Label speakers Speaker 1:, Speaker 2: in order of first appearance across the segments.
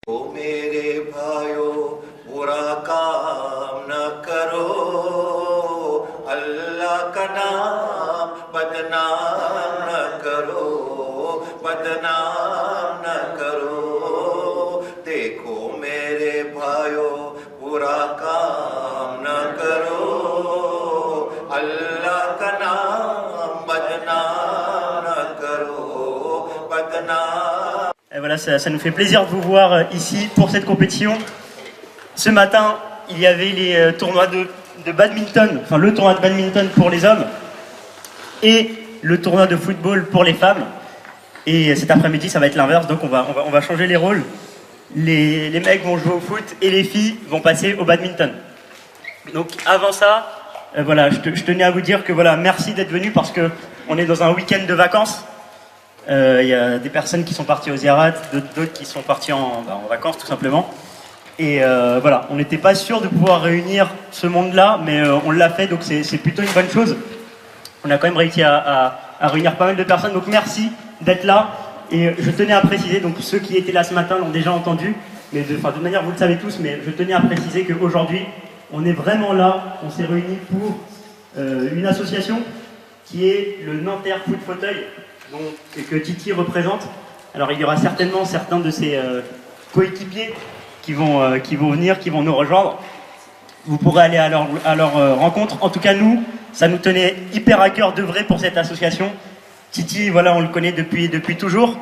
Speaker 1: ओ मेरे भाइयों बुरा काम न करो, अल्लाह का नाम बदनाम न करो, बदनाम न करो। देखो मेरे भाइयों बुरा काम न करो, अल्लाह का नाम बदनाम न करो, बदनाम।
Speaker 2: Et voilà, ça nous fait plaisir de vous voir ici pour cette compétition. Ce matin, il y avait les tournois de badminton, enfin le tournoi de badminton pour les hommes et le tournoi de football pour les femmes. Et cet après-midi, ça va être l'inverse, donc on va changer les rôles. Les mecs vont jouer au foot et les filles vont passer au badminton. Donc avant ça, voilà, je tenais à vous dire que voilà, merci d'être venus parce que on est dans un week-end de vacances. Il y a des personnes qui sont parties aux ziyarat, d'autres qui sont parties en vacances tout simplement. Et voilà, on n'était pas sûr de pouvoir réunir ce monde-là, mais on l'a fait, donc c'est plutôt une bonne chose. On a quand même réussi à réunir pas mal de personnes, donc merci d'être là. Et je tenais à préciser, donc ceux qui étaient là ce matin l'ont déjà entendu, mais de manière vous le savez tous, mais je tenais à préciser qu'aujourd'hui, on est vraiment là, on s'est réunis pour une association qui est le Nanterre Foot Fauteuil, et que Titi représente. Alors il y aura certainement certains de ses coéquipiers qui vont venir, qui vont nous rejoindre. Vous pourrez aller à leur rencontre. En tout cas nous, ça nous tenait hyper à cœur d'œuvrer pour cette association. Titi, voilà, on le connaît depuis toujours.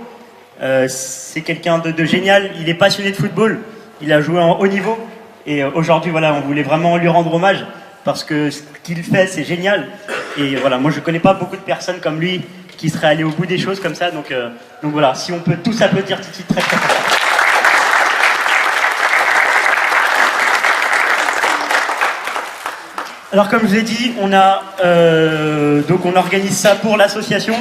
Speaker 2: C'est quelqu'un de génial. Il est passionné de football. Il a joué en haut niveau. Et aujourd'hui, voilà, on voulait vraiment lui rendre hommage parce que ce qu'il fait, c'est génial. Et voilà, moi je connais pas beaucoup de personnes comme lui qui seraient allées au bout des choses comme ça. Donc voilà, si on peut tous applaudir Titi très très fort. Alors comme je vous ai dit, on organise ça pour l'association.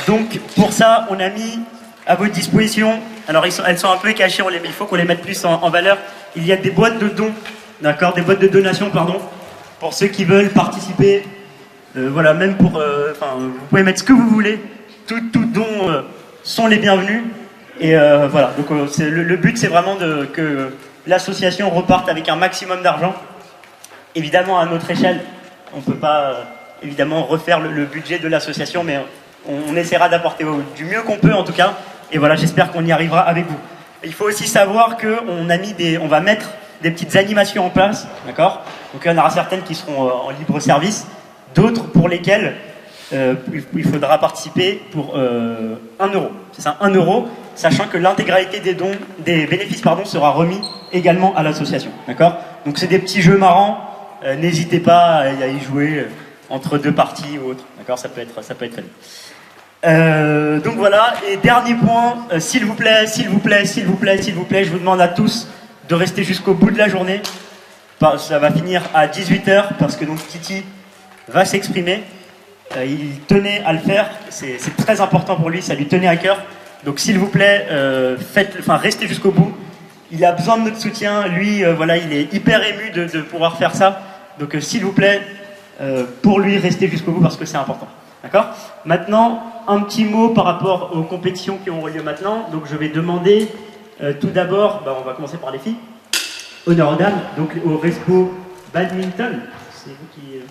Speaker 2: Donc pour ça, on a mis à votre disposition, alors elles sont un peu cachées, il faut qu'on les mette plus en valeur. Il y a des boîtes de dons, d'accord, des boîtes de donation, pardon, pour ceux qui veulent participer. Voilà, même pour, vous pouvez mettre ce que vous voulez. Tout don sont les bienvenus. Et voilà, donc le but c'est vraiment que l'association reparte avec un maximum d'argent. Évidemment, à notre échelle, on ne peut pas évidemment refaire le budget de l'association, mais on essaiera d'apporter du mieux qu'on peut en tout cas. Et voilà, j'espère qu'on y arrivera avec vous. Il faut aussi savoir qu'on va mettre des petites animations en place, d'accord? Donc il y en aura certaines qui seront en libre service, d'autres pour lesquelles il faudra participer pour 1 euro. C'est ça, 1 euro, sachant que l'intégralité des bénéfices sera remis également à l'association, d'accord? Donc c'est des petits jeux marrants. N'hésitez pas à y jouer entre deux parties ou autre, d'accord, ça peut être fun. Donc voilà, et dernier point, s'il vous plaît, je vous demande à tous de rester jusqu'au bout de la journée. Ça va finir à 18h parce que donc Titi va s'exprimer. Il tenait à le faire, c'est très important pour lui, ça lui tenait à cœur. Donc s'il vous plaît, restez jusqu'au bout. Il a besoin de notre soutien, lui, voilà, il est hyper ému de pouvoir faire ça. Donc s'il vous plaît, pour lui, restez jusqu'au bout parce que c'est important. D'accord? Maintenant, un petit mot par rapport aux compétitions qui auront lieu maintenant. Donc je vais demander tout d'abord, on va commencer par les filles. Honneur aux dames, donc au Respo Badminton. C'est vous qui...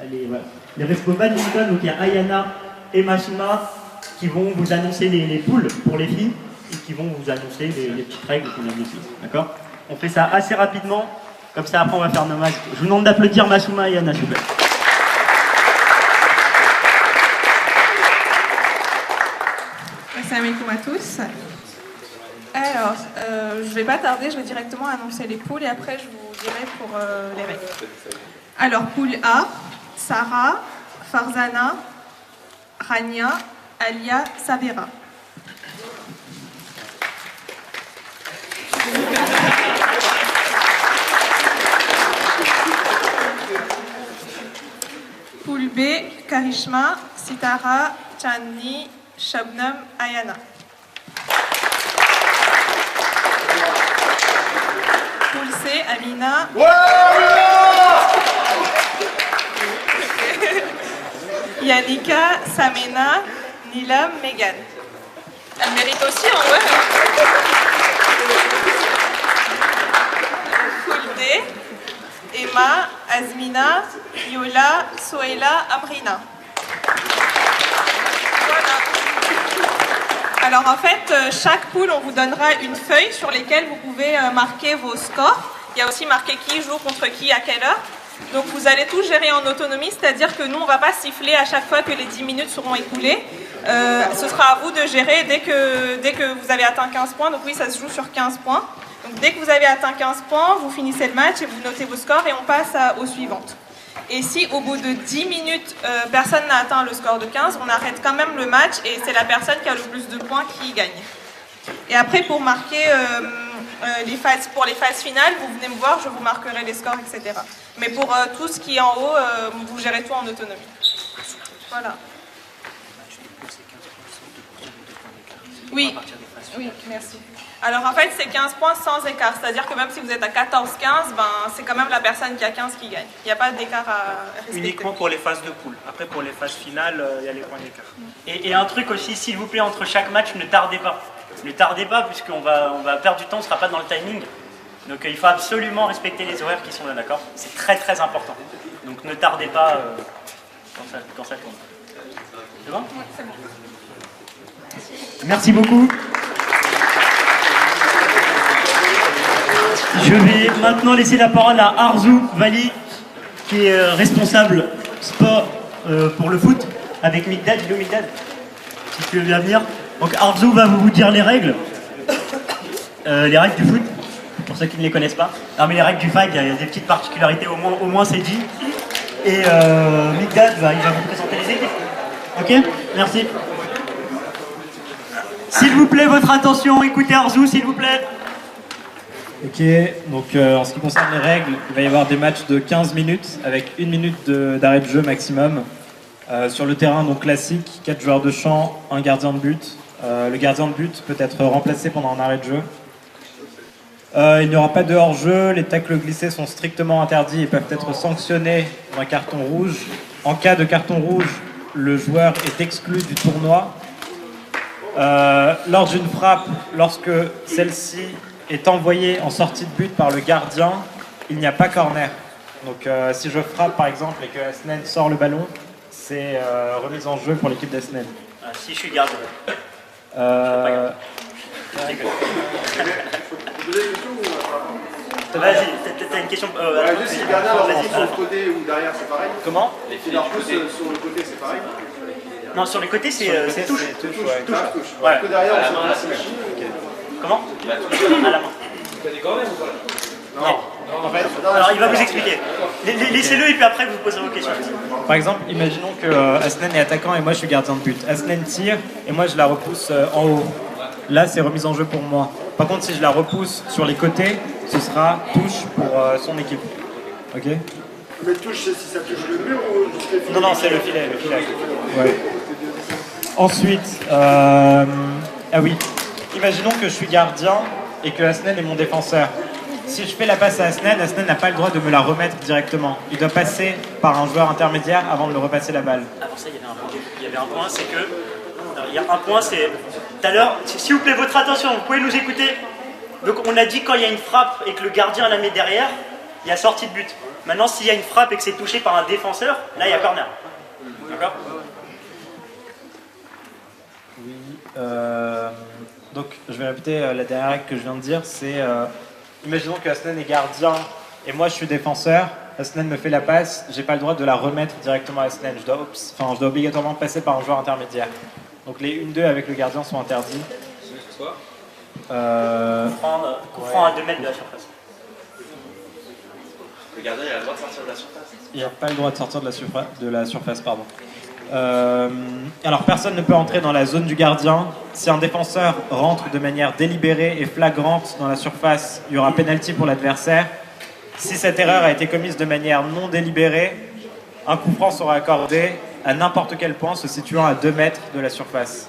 Speaker 2: allez, voilà. Les Respo Badminton, donc il y a Ayana et Masuma qui vont vous annoncer les poules pour les filles et qui vont vous annoncer les petites règles qu'on a des filles. D'accord? On fait ça assez rapidement, comme ça après on va faire nos masques. Je vous demande d'applaudir Masuma et Ayana, s'il vous plaît.
Speaker 3: Assalamu alaikum à tous. Alors, je ne vais pas tarder, je vais directement annoncer les poules et après je vous dirai pour les règles. Alors, poule A, Sarah, Farzana, Rania, Alia, Savera. Poule B, Karishma, Sitara, Chandni, Shabnam, Ayana. Poule C, Amina. Ouais, Yannicka, Samena, Nilam, Megan. Elle mérite aussi, en vrai. Amina, Yola, Soela, Amrina. Voilà. Alors en fait, chaque poule, on vous donnera une feuille sur laquelle vous pouvez marquer vos scores. Il y a aussi marqué qui joue contre qui, à quelle heure. Donc vous allez tout gérer en autonomie, c'est-à-dire que nous, on ne va pas siffler à chaque fois que les 10 minutes seront écoulées. Ce sera à vous de gérer dès que vous avez atteint 15 points. Donc oui, ça se joue sur 15 points. Donc dès que vous avez atteint 15 points, vous finissez le match et vous notez vos scores et on passe aux suivantes. Et si au bout de 10 minutes, personne n'a atteint le score de 15, on arrête quand même le match et c'est la personne qui a le plus de points qui gagne. Et après, pour marquer pour les phases finales, vous venez me voir, je vous marquerai les scores, etc. Mais pour tout ce qui est en haut, vous gérez tout en autonomie. Voilà. Oui, oui, merci. Alors en fait, c'est 15 points sans écart. C'est-à-dire que même si vous êtes à 14-15, ben, c'est quand même la personne qui a 15 qui gagne. Il n'y a pas d'écart à respecter.
Speaker 4: Uniquement pour les phases de poule. Après, pour les phases finales, il y a les points d'écart.
Speaker 2: Et un truc aussi, s'il vous plaît, entre chaque match, ne tardez pas. Ne tardez pas, puisqu'on va perdre du temps, on ne sera pas dans le timing. Donc il faut absolument respecter les horaires qui sont là, d'accord? C'est très très important. Donc ne tardez pas quand ça tourne. C'est bon?
Speaker 3: Oui, c'est bon.
Speaker 2: Merci beaucoup. Je vais maintenant laisser la parole à Arzu Vali, qui est responsable sport pour le foot, avec Migdad. Hello Migdad, si tu veux bien venir. Donc Arzu va vous dire les règles du foot, pour ceux qui ne les connaissent pas. Non mais les règles du FAG, il y a des petites particularités, au moins c'est dit. Et Migdad, il va vous présenter les équipes. Ok? Merci. S'il vous plaît, votre attention, écoutez Arzu, s'il vous plaît.
Speaker 5: Ok, donc en ce qui concerne les règles, il va y avoir des matchs de 15 minutes avec 1 minute d'arrêt de jeu maximum. Sur le terrain donc classique, 4 joueurs de champ, 1 gardien de but. Le gardien de but peut être remplacé pendant un arrêt de jeu. Il n'y aura pas de hors-jeu, les tacles glissés sont strictement interdits et peuvent être sanctionnés d'un carton rouge. En cas de carton rouge, le joueur est exclu du tournoi. Lors d'une frappe, lorsque celle-ci est envoyée en sortie de but par le gardien, il n'y a pas corner. Donc si je frappe par exemple et que Asnen sort le ballon, c'est remise en jeu pour l'équipe d'Asnen.
Speaker 2: Si je suis gardien. Vas-y, t'as une question.
Speaker 6: Juste si le gardien leur pousse sur le côté ou derrière, c'est pareil.
Speaker 2: Comment?
Speaker 6: Si leur pousse sur le côté, c'est pareil.
Speaker 2: Non, sur les côtés, c'est touche.
Speaker 6: Touche.
Speaker 2: Ouais.
Speaker 6: Que derrière, on se passe.
Speaker 2: Comment? À la main.
Speaker 6: Non.
Speaker 2: En fait, alors il va vous expliquer. Laissez-le et puis après vous poserez vos questions.
Speaker 5: Par exemple, imaginons que Asnen est attaquant et moi je suis gardien de but. Asnen tire et moi je la repousse en haut. Là, c'est remise en jeu pour moi. Par contre, si je la repousse sur les côtés, ce sera touche pour son équipe. Ok?
Speaker 6: Mais touche, c'est si ça touche le mur ou juste le filet?
Speaker 5: Non, c'est le filet. Ouais. Ensuite, ah oui, imaginons que je suis gardien et que Asnen est mon défenseur. Si je fais la passe à Asnen, Asnen n'a pas le droit de me la remettre directement. Il doit passer par un joueur intermédiaire avant de me repasser la balle.
Speaker 2: Avant ça, il y avait un point. Il y avait un point, c'est que... Alors, il y a un point, c'est... Tout à l'heure, s'il vous plaît, votre attention, vous pouvez nous écouter. Donc on a dit quand il y a une frappe et que le gardien la met derrière, il y a sortie de but. Maintenant, s'il y a une frappe et que c'est touché par un défenseur, là, il y a corner. D'accord?
Speaker 5: Oui. Donc, je vais répéter la dernière règle que je viens de dire. C'est, imaginons que Asnen est gardien et moi je suis défenseur. Asnen me fait la passe, j'ai pas le droit de la remettre directement à Asnen. Je dois obligatoirement passer par un joueur intermédiaire. Donc les 1-2 avec le gardien sont interdits.
Speaker 2: Coup franc à 2 mètres de la surface.
Speaker 1: Le gardien, il a le droit de sortir de la surface.
Speaker 5: Il n'a pas le droit de sortir de la surface, pardon. Alors personne ne peut entrer dans la zone du gardien. Si un défenseur rentre de manière délibérée et flagrante dans la surface, il y aura pénalty pour l'adversaire. Si cette erreur a été commise de manière non délibérée, un coup franc sera accordé à n'importe quel point se situant à 2 mètres de la surface.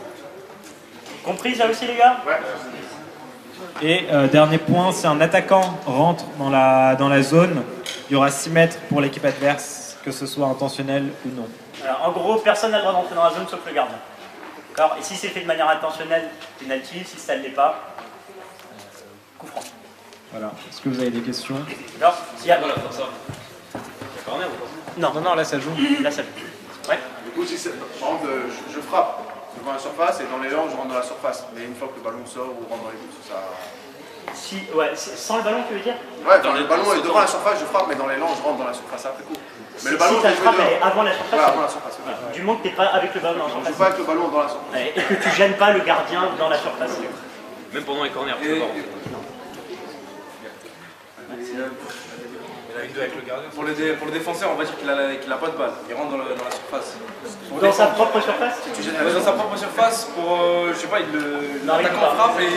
Speaker 2: Compris ça aussi les gars?
Speaker 6: Ouais.
Speaker 5: Et dernier point, si un attaquant rentre dans la zone, il y aura 6 mètres pour l'équipe adverse, que ce soit intentionnel ou non.
Speaker 2: Alors, en gros, personne n'a le droit d'entrer dans la zone sauf le gardien. D'accord? Et si c'est fait de manière intentionnelle, penalty. Si ça ne l'est pas, coup franc.
Speaker 5: Voilà. Est-ce que vous avez des questions?
Speaker 2: D'accord? S'il y a...
Speaker 4: corner ou pas?
Speaker 5: Non, là ça joue.
Speaker 2: Là, ça. Ouais.
Speaker 6: Du coup, si par exemple, je frappe devant la surface et dans les langues, je rentre dans la surface. Mais une fois que le ballon sort ou rentre dans les buts, ça.
Speaker 2: Si, ouais, sans le ballon, tu veux dire?
Speaker 6: Ouais, quand le ballon est devant la surface, je frappe, mais dans les langues, je rentre dans la surface après coup. Mais le ballon,
Speaker 2: si ta
Speaker 6: je le
Speaker 2: frappe
Speaker 6: mets
Speaker 2: elle est
Speaker 6: dehors.
Speaker 2: avant la surface,
Speaker 6: Ouais, avant la surface. Ouais.
Speaker 2: du moment que t'es pas avec le ballon dans la
Speaker 6: Je
Speaker 2: surface.
Speaker 6: joue pas avec le ballon dans la surface.
Speaker 2: Ouais, et que tu gênes pas le gardien dans la surface.
Speaker 4: Même pendant les corners, tu peux pas rentrer.
Speaker 7: Pour le défenseur, on va dire qu'il a pas de balle. Il rentre dans la surface.
Speaker 2: Dans sa propre surface?
Speaker 7: Dans sa propre surface, pour, je sais pas,
Speaker 2: Non, il
Speaker 7: l'attaquant
Speaker 2: peut pas.
Speaker 7: frappe et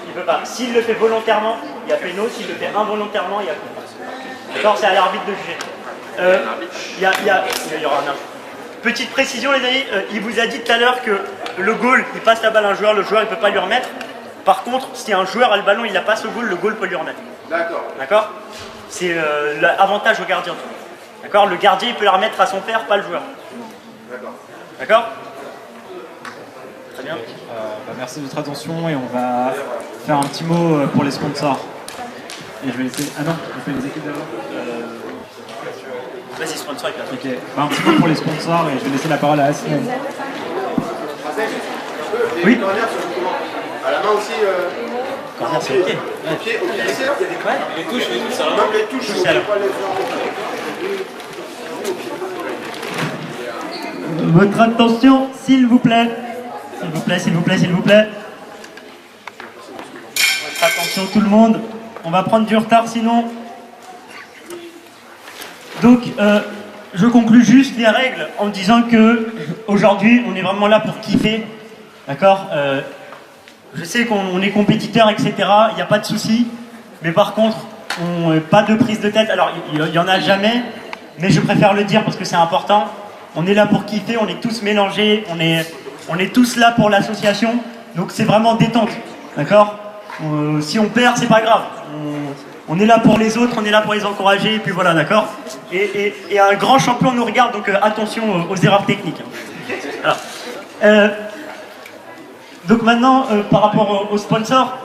Speaker 2: Il peut pas. S'il le fait volontairement, il y a péno. S'il le fait involontairement, il y a péno. D'accord, c'est à l'arbitre de juger. Il y aura un arbitre. Petite précision, les amis, il vous a dit tout à l'heure que le goal, il passe la balle à un joueur, le joueur il peut pas lui remettre. Par contre, si un joueur a le ballon, il la passe au goal, le goal peut lui remettre.
Speaker 6: D'accord.
Speaker 2: D'accord? C'est l'avantage au gardien. D'accord? Le gardien il peut la remettre à son père, pas le joueur.
Speaker 6: D'accord.
Speaker 2: D'accord? Très bien.
Speaker 5: Merci de votre attention et on va faire un petit mot pour les sponsors. Et je vais laisser. Ah non, on fait les équipes d'abord.
Speaker 2: Vas-y, sponsor avec la
Speaker 5: Ok. Un petit mot pour les sponsors et je vais laisser la parole à Asnel.
Speaker 2: Oui.
Speaker 6: À la main aussi.
Speaker 2: Corner, c'est ok.
Speaker 6: Au pied, c'est là.
Speaker 7: les touches, ça
Speaker 6: Même les touches, on
Speaker 2: Touche à
Speaker 6: ne
Speaker 2: la-
Speaker 6: peut pas les faire.
Speaker 2: Votre attention, s'il vous plaît. S'il vous plaît, s'il vous plaît, s'il vous plaît. Votre attention tout le monde. On va prendre du retard sinon. Donc, je conclus juste les règles en disant que aujourd'hui, on est vraiment là pour kiffer. D'accord? Je sais qu'on est compétiteur, etc. Il n'y a pas de souci. Mais par contre, pas de prise de tête. Alors, il y en a jamais. Mais je préfère le dire parce que c'est important. On est là pour kiffer, on est tous mélangés, on est tous là pour l'association. Donc c'est vraiment détente. D'accord? Si on perd, c'est pas grave. On est là pour les autres, on est là pour les encourager, et puis voilà, d'accord? Et un grand champion nous regarde, donc attention aux erreurs techniques. Alors, donc maintenant, par rapport aux sponsors,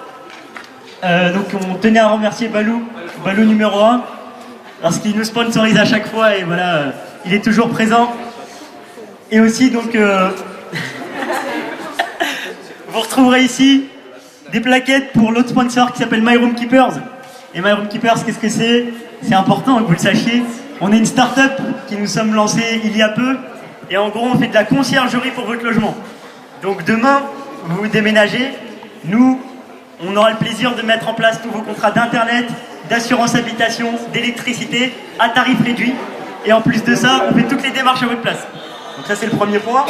Speaker 2: donc on tenait à remercier Balou numéro 1, parce qu'il nous sponsorise à chaque fois, et voilà, il est toujours présent. Et aussi, donc, vous retrouverez ici des plaquettes pour l'autre sponsor qui s'appelle My Room Keepers. Et My Room Keepers, qu'est-ce que c'est? C'est important que vous le sachiez. On est une start-up qui nous sommes lancés il y a peu. Et en gros, on fait de la conciergerie pour votre logement. Donc demain, vous déménagez. Nous, on aura le plaisir de mettre en place tous vos contrats d'internet, d'assurance habitation, d'électricité à tarif réduit. Et en plus de ça, on fait toutes les démarches à votre place. Donc ça, c'est le premier point.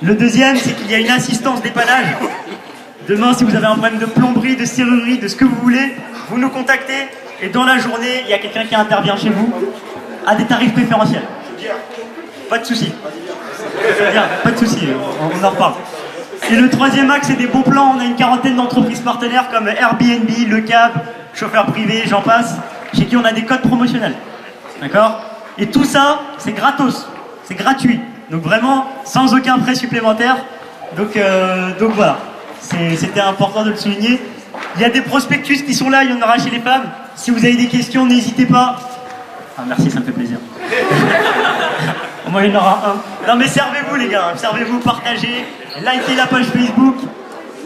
Speaker 2: Le deuxième, c'est qu'il y a une assistance dépannage. Demain, si vous avez un problème de plomberie, de serrurerie, de ce que vous voulez, vous nous contactez. Et dans la journée, il y a quelqu'un qui intervient chez vous à des tarifs préférentiels. Pas de souci. Bien, pas de souci, on en reparle. Et le troisième axe, c'est des bons plans. On a une quarantaine d'entreprises partenaires comme Airbnb, Le Cab, chauffeur privé, j'en passe, chez qui on a des codes promotionnels. D'accord? Et tout ça, c'est gratos, c'est gratuit. Donc vraiment, sans aucun frais supplémentaire. Donc voilà, c'était important de le souligner. Il y a des prospectus qui sont là, il y en aura chez les femmes. Si vous avez des questions, n'hésitez pas. Ah merci, ça me fait plaisir. Au moins, il y en aura un. Non mais servez-vous les gars, servez-vous, partagez, likez la page Facebook.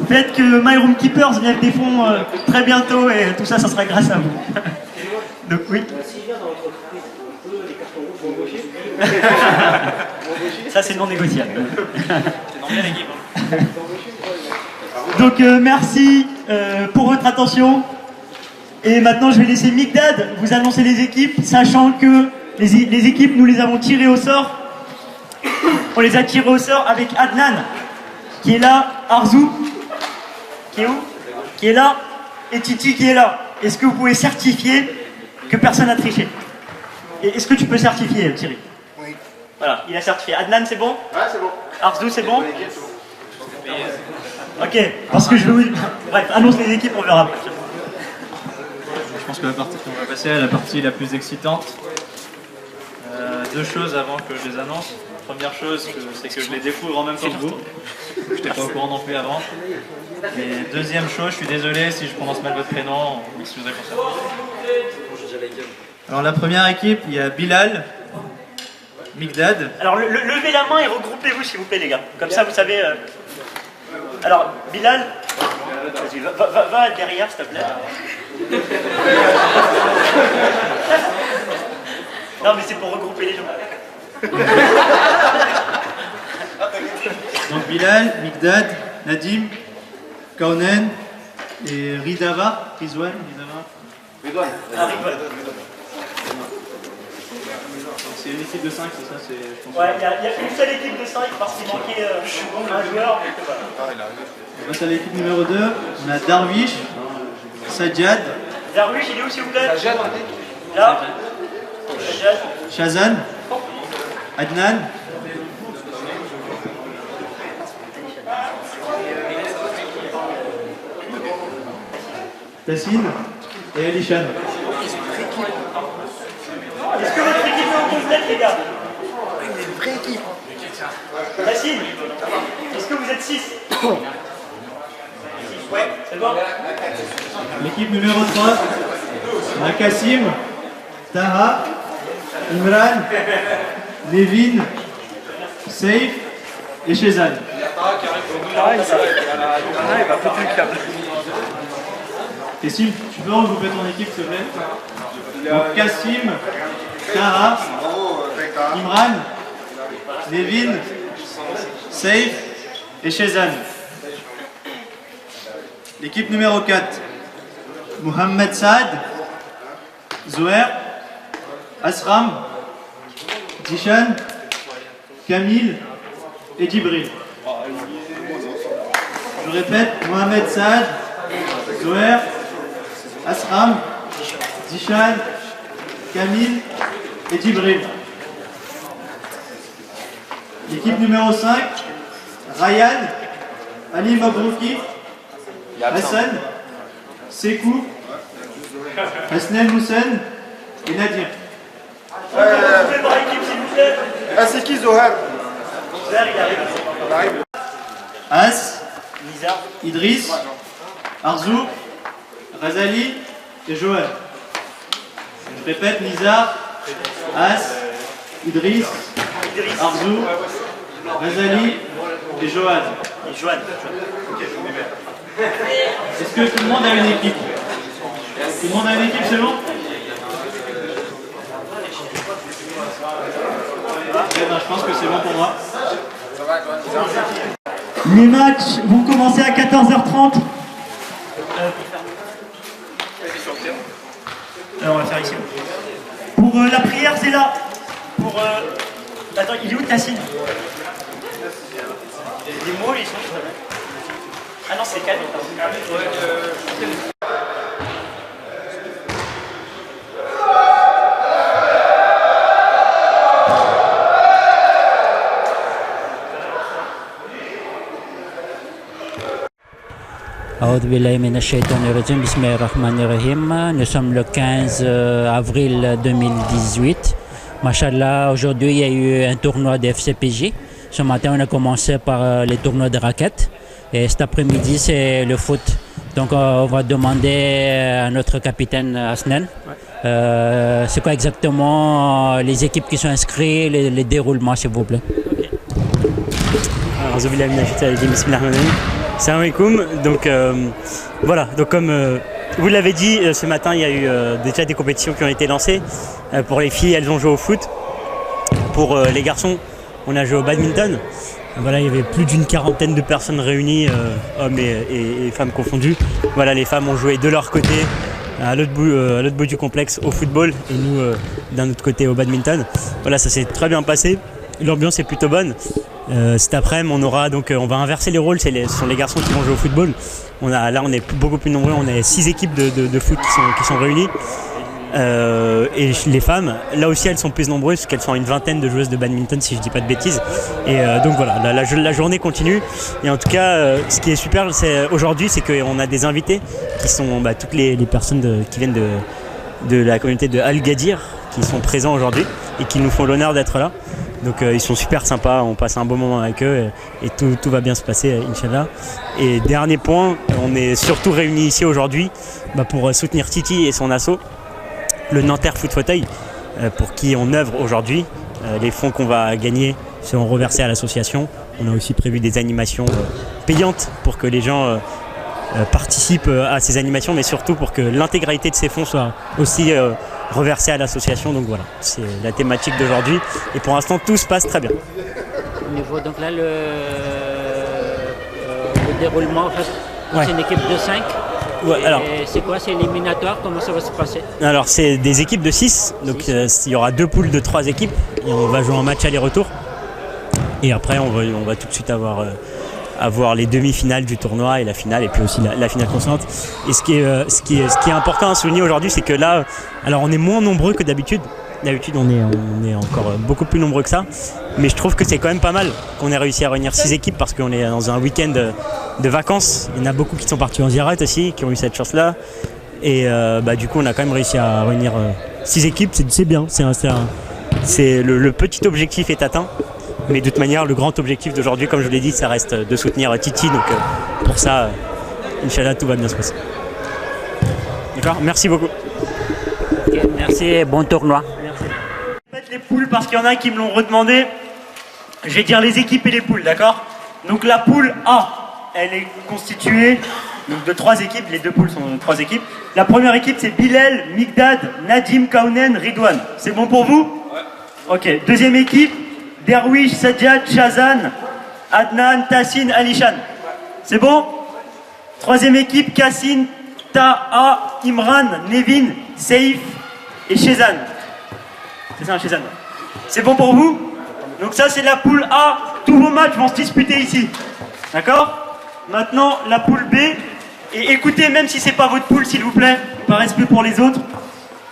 Speaker 2: Faites que My Room Keepers lève des fonds très bientôt et tout ça, ça sera grâce à vous. Donc oui. Ça c'est non négociable. Donc merci pour votre attention. Et maintenant je vais laisser Migdad vous annoncer les équipes, sachant que les équipes nous les avons tirées au sort. On les a tirées au sort avec Adnan, qui est là, Arzou, qui est où? Qui est là, et Titi qui est là. Est-ce que vous pouvez certifier que personne n'a triché? Et est-ce que tu peux certifier, Thierry?
Speaker 6: Oui.
Speaker 2: Voilà, il a certifié. Adnan, c'est bon?
Speaker 6: Ouais, c'est bon.
Speaker 2: Arzou, c'est bon? Ok, parce que je vais vous... Bref, annonce les équipes, on verra après.
Speaker 8: Je pense que la partie qu'on va passer à la partie la plus excitante. Deux choses avant que je les annonce. Première chose, c'est que je les découvre en même temps que vous. Je n'étais pas au courant non plus avant. Et deuxième chose, je suis désolé si je prononce mal votre prénom, vous excusez pour ça. Alors la première équipe, il y a Bilal, Migdad.
Speaker 2: Alors levez la main et regroupez-vous s'il vous plaît les gars. Comme ça vous savez... Alors Bilal, vas-y, va derrière s'il te plaît. Non mais c'est pour regrouper les gens.
Speaker 8: Donc Bilal, Migdad, Nadim, Kaunen et Rizwan.
Speaker 6: Ridwan.
Speaker 8: C'est une équipe de 5, c'est ça, je pense.
Speaker 2: Ouais, il y a une seule équipe de 5 parce qu'il manquait un joueur.
Speaker 8: On passe à l'équipe numéro 2. On a Darwish, Sajjad,
Speaker 2: Darwish, il est où s'il vous plaît? Là. Sajjad.
Speaker 8: Shazan, Adnan, Tassine et Alishan.
Speaker 2: Est-ce que votre équipe est au complète les gars? Il est une vraie équipe. Yacine, est-ce que vous êtes 6? Ouais, c'est bon.
Speaker 8: L'équipe numéro 3, on a Kassim, Taha, Imran, Nevin, Saif et Shezan. Kassim, tu peux regrouper ton équipe s'il te plaît? Donc Kassim, Taha, Imran, Nevin, Saif et Shezan. L'équipe numéro 4, Mohamed Saad, Zoher, Asram, Dishan, Kamil et Djibril. Je répète, Mohamed Saad, Zoher, Asram, Dishan, Kamil et Djibril. L'équipe numéro 5, Ryan, Ali Mabrouki, Hassan, Sekou, Hasnel Moussen et Nadir.
Speaker 2: Vous pouvez par équipe s'il vous plaît.
Speaker 6: C'est qui Zohar?
Speaker 2: Zohar, il arrive.
Speaker 8: As,
Speaker 2: Nizar.
Speaker 8: Idriss, Arzou, Razali et Joël. Je répète, Nizar, As, Idriss, Arzou, Razali et Joël.
Speaker 2: Et Joanne.
Speaker 8: Est-ce que tout le monde a une équipe? Tout le monde a une équipe, c'est bon? Je pense que c'est bon pour moi.
Speaker 2: Les matchs vont commencer à 14h30. Alors on va faire ici. Pour la prière, c'est là. Pour. Attends, il est où Tassine? Les mots, ils sont. Ah non, c'est cadeau.
Speaker 9: Nous sommes le 15 avril 2018. Machallah, aujourd'hui il y a eu un tournoi de FCPJ. Ce matin on a commencé par les tournois de raquettes et cet après-midi c'est le foot. Donc on va demander à notre capitaine Hasnen, c'est quoi exactement les équipes qui sont inscrites, les déroulements s'il vous plaît.
Speaker 2: Salam alaikum. Donc voilà, donc comme vous l'avez dit, ce matin il y a eu déjà des compétitions qui ont été lancées. Pour les filles, elles ont joué au foot. Pour les garçons, on a joué au badminton. Voilà, il y avait plus d'une quarantaine de personnes réunies, hommes et femmes confondus. Voilà, les femmes ont joué de leur côté, à l'autre bout du complexe, au football, et nous d'un autre côté au badminton. Voilà, ça s'est très bien passé. L'ambiance est plutôt bonne. Cet après-midi, on va inverser les rôles. Ce sont les garçons qui vont jouer au football. Là, on est beaucoup plus nombreux. On a 6 équipes de foot qui sont réunies. Et les femmes, là aussi, elles sont plus nombreuses, parce qu'elles sont une vingtaine de joueuses de badminton, si je dis pas de bêtises. Et donc voilà, la journée continue. Et en tout cas, ce qui est super aujourd'hui, c'est qu'on a des invités qui sont toutes les personnes qui viennent de la communauté de Al-Gadir, qui sont présents aujourd'hui et qui nous font l'honneur d'être là. Donc ils sont super sympas, on passe un bon moment avec eux et tout va bien se passer, Inch'Allah. Et dernier point, on est surtout réunis ici aujourd'hui pour soutenir Titi et son asso, le Nanterre Foot Fauteuil, pour qui on œuvre aujourd'hui. Les fonds qu'on va gagner seront reversés à l'association. On a aussi prévu des animations payantes pour que les gens participent à ces animations, mais surtout pour que l'intégralité de ces fonds soit aussi reversée à l'association. Donc voilà, c'est la thématique d'aujourd'hui. Et pour l'instant, tout se passe très bien.
Speaker 9: Au niveau, donc là, le déroulement, c'est une équipe de 5.
Speaker 2: Ouais, alors,
Speaker 9: c'est quoi? C'est éliminatoire? Comment ça va se passer?
Speaker 2: Alors c'est des équipes de 6, donc il y aura 2 poules de 3 équipes et on va jouer un match aller-retour. Et après on va tout de suite avoir les demi-finales du tournoi et la finale et puis aussi la finale constante. Et ce qui est important à souligner aujourd'hui, c'est que là, alors on est moins nombreux que d'habitude. D'habitude on est encore beaucoup plus nombreux que ça, mais je trouve que c'est quand même pas mal qu'on ait réussi à réunir 6 équipes parce qu'on est dans un week-end de vacances. Il y en a beaucoup qui sont partis en Ziyarat aussi, qui ont eu cette chance-là. Et du coup on a quand même réussi à réunir 6 équipes, c'est bien. Le petit objectif est atteint, mais de toute manière le grand objectif d'aujourd'hui, comme je l'ai dit, ça reste de soutenir Titi. Donc pour ça, Inch'Allah, tout va bien se passer. D'accord, merci beaucoup.
Speaker 9: Okay, merci et bon tournoi.
Speaker 2: Faites les poules parce qu'il y en a qui me l'ont redemandé. Je vais dire les équipes et les poules, d'accord? Donc la poule A, elle est constituée donc, de 3 équipes. Les 2 poules sont de 3 équipes. La première équipe, c'est Bilal, Migdad, Nadim, Kaunen, Ridwan. C'est bon pour vous? Ouais. Ok. Deuxième équipe, Derwish, Sajjad, Shazan, Adnan, Tassin, Alishan. C'est bon? Troisième équipe, Kassin, Taha, Imran, Nevin, Seif et Shezan. C'est ça, Shezan. C'est bon pour vous? Donc ça, c'est la poule A. Tous vos matchs vont se disputer ici. D'accord? Maintenant, la poule B. Et écoutez, même si c'est pas votre poule, s'il vous plaît, par respect pour les autres.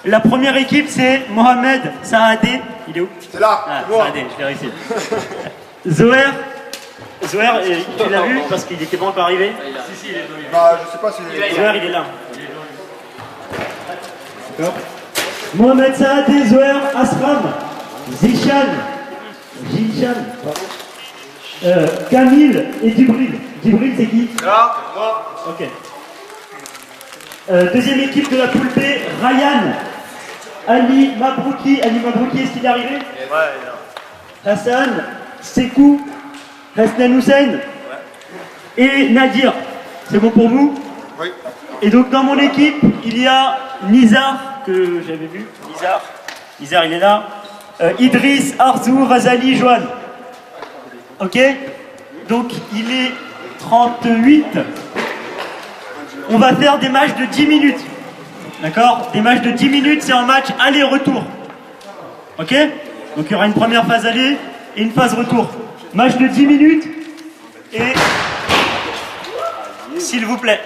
Speaker 2: La première équipe, c'est Mohamed Saadé. Il est où?
Speaker 6: C'est là.
Speaker 2: Ah, Saadé, je l'ai réussi. Zoher, tu l'as vu parce qu'il n'était pas encore arrivé?
Speaker 6: Si, il est venu. Bah, je sais pas si...
Speaker 2: Zoher, il est là. D'accord. Mohamed Saadé, Zoher, Asram, Zishan, Kamil et Djibril. Djibril, c'est qui?
Speaker 6: Là, moi.
Speaker 2: Ok. Deuxième équipe de la poule B, Ryan, Ali Mabrouki. Ali Mabrouki, est-ce qu'il est arrivé? Ouais, Hassan, Sekou, Hasnan Hussein et Nadir. C'est bon pour vous?
Speaker 6: Oui.
Speaker 2: Et donc dans mon équipe, il y a Nizar, que j'avais vu. Nizar, il est là. Idriss, Arzou, Razali, Johan. Ok? Donc il est 38. On va faire des matchs de 10 minutes. D'accord? Des matchs de 10 minutes, c'est un match aller-retour. Ok? Donc il y aura une première phase aller et une phase retour. Match de 10 minutes et... S'il vous plaît.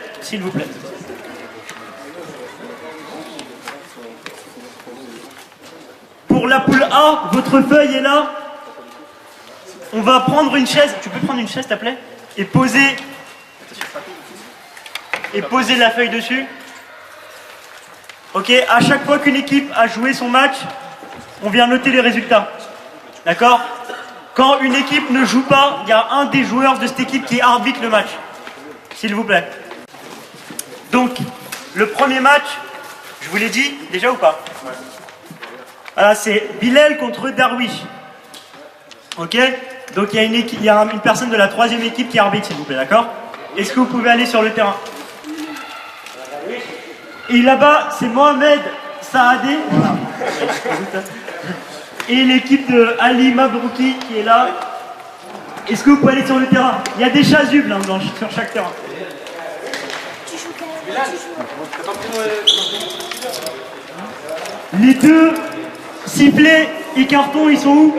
Speaker 2: Pour la poule A, votre feuille est là. On va prendre une chaise. Tu peux prendre une chaise, s'il te plaît? Et poser la feuille dessus. Ok, à chaque fois qu'une équipe a joué son match, on vient noter les résultats. D'accord? Quand une équipe ne joue pas, il y a un des joueurs de cette équipe qui arbitre le match. S'il vous plaît. Donc, le premier match, je vous l'ai dit déjà ou pas? Voilà, c'est Bilal contre Darwish. Ok? Donc il y a une personne de la 3e équipe qui arbitre, s'il vous plaît, d'accord? Est-ce que vous pouvez aller sur le terrain? Et là-bas, c'est Mohamed Saadé. Et l'équipe de Ali Mabrouki qui est là. Est-ce que vous pouvez aller sur le terrain? Il y a des chasubles hein, sur chaque terrain. Les 2 sifflets et cartons, ils sont où?